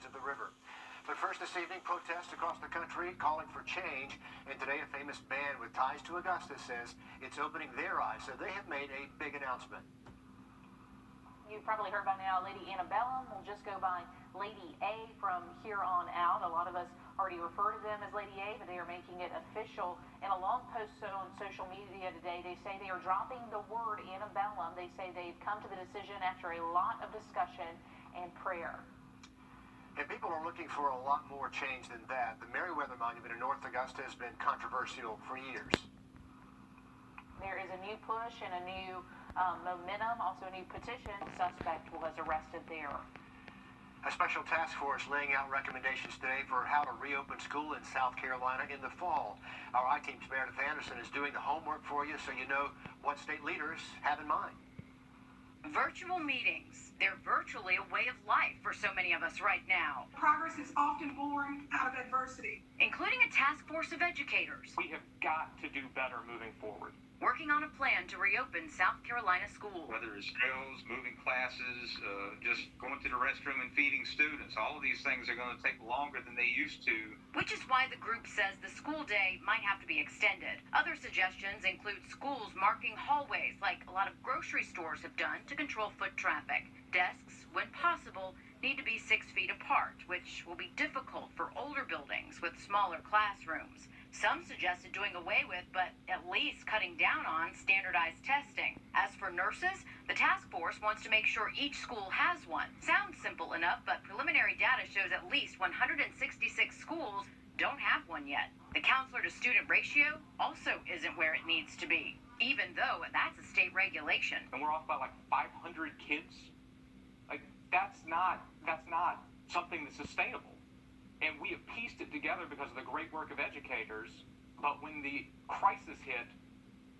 of the river. But first this evening, protests across the country calling for change. And today a famous band with ties to Augusta says it's opening their eyes. So they have made a big announcement. You've probably heard by now, Lady Antebellum will just go by Lady A from here on out. A lot of us already refer to them as Lady A, but they are making it official. In a long post on social media today, they say they are dropping the word Antebellum. They say they've come to the decision after a lot of discussion and prayer. And people are looking for a lot more change than that. The Meriwether Monument in North Augusta has been controversial for years. There is a new push and a new momentum, also a new petition. Suspect was arrested there. A special task force laying out recommendations today for how to reopen school in South Carolina in the fall. Our I-Team's Meredith Anderson is doing the homework for you so you know what state leaders have in mind. Virtual meetings. They're virtually a way of life for so many of us right now. Progress is often born out of adversity. Including a task force of educators. We have got to do better moving forward. Working on a plan to reopen South Carolina schools. Whether it's drills, moving classes, just going to the restroom and feeding students, all of these things are going to take longer than they used to. Which is why the group says the school day might have to be extended. Other suggestions include schools marking hallways like a lot of grocery stores have done to control foot traffic. Desks, when possible, need to be 6 feet apart, which will be difficult for older buildings with smaller classrooms. Some suggested doing away with, but at least cutting down on, standardized testing. As for nurses, the task force wants to make sure each school has one. Sounds simple enough, but preliminary data shows at least 166 schools don't have one yet. The counselor-to-student ratio also isn't where it needs to be, even though that's a state regulation. And we're off by like 500 kids. Like, that's not something that's sustainable. And we have pieced it together because of the great work of educators, but when the crisis hit,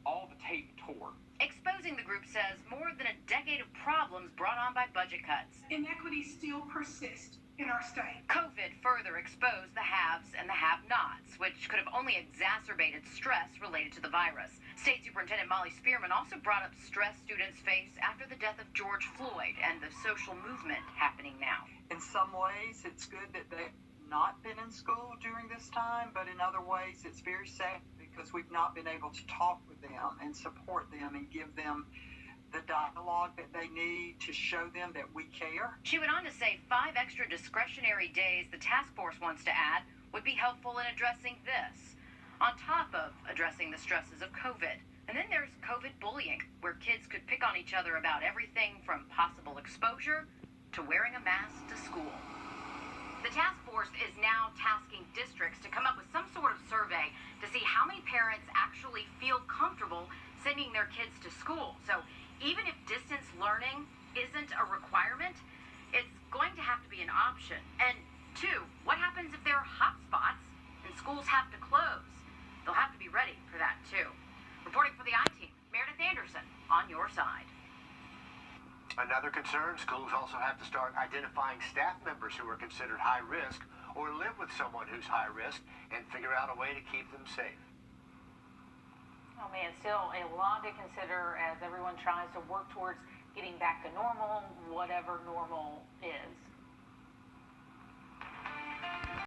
all the tape tore. Exposing, the group says, more than a decade of problems brought on by budget cuts. Inequities still persist in our state. COVID further exposed the haves and the have-nots, which could have only exacerbated stress related to the virus. State Superintendent Molly Spearman also brought up stress students face after the death of George Floyd and the social movement happening now. In some ways, it's good that they've not been in school during this time, but in other ways, it's very sad because we've not been able to talk with them and support them and give them the dialogue that they need to show them that we care. She went on to say 5 extra discretionary days the task force wants to add would be helpful in addressing this, on top of addressing the stresses of COVID. And then there's COVID bullying, where kids could pick on each other about everything from possible exposure to wearing a mask to school. The task force is now tasking districts to come up with some sort of survey to see how many parents actually feel comfortable sending their kids to school. So even if distance learning isn't a requirement, it's going to have to be an option. And 2, what happens if there are hot spots and schools have to close? They'll have to be ready for that too. Reporting for the I-Team, Meredith Anderson, on your side. Another concern, schools also have to start identifying staff members who are considered high risk or live with someone who's high risk and figure out a way to keep them safe. Oh man, still a lot to consider as everyone tries to work towards getting back to normal, whatever normal is.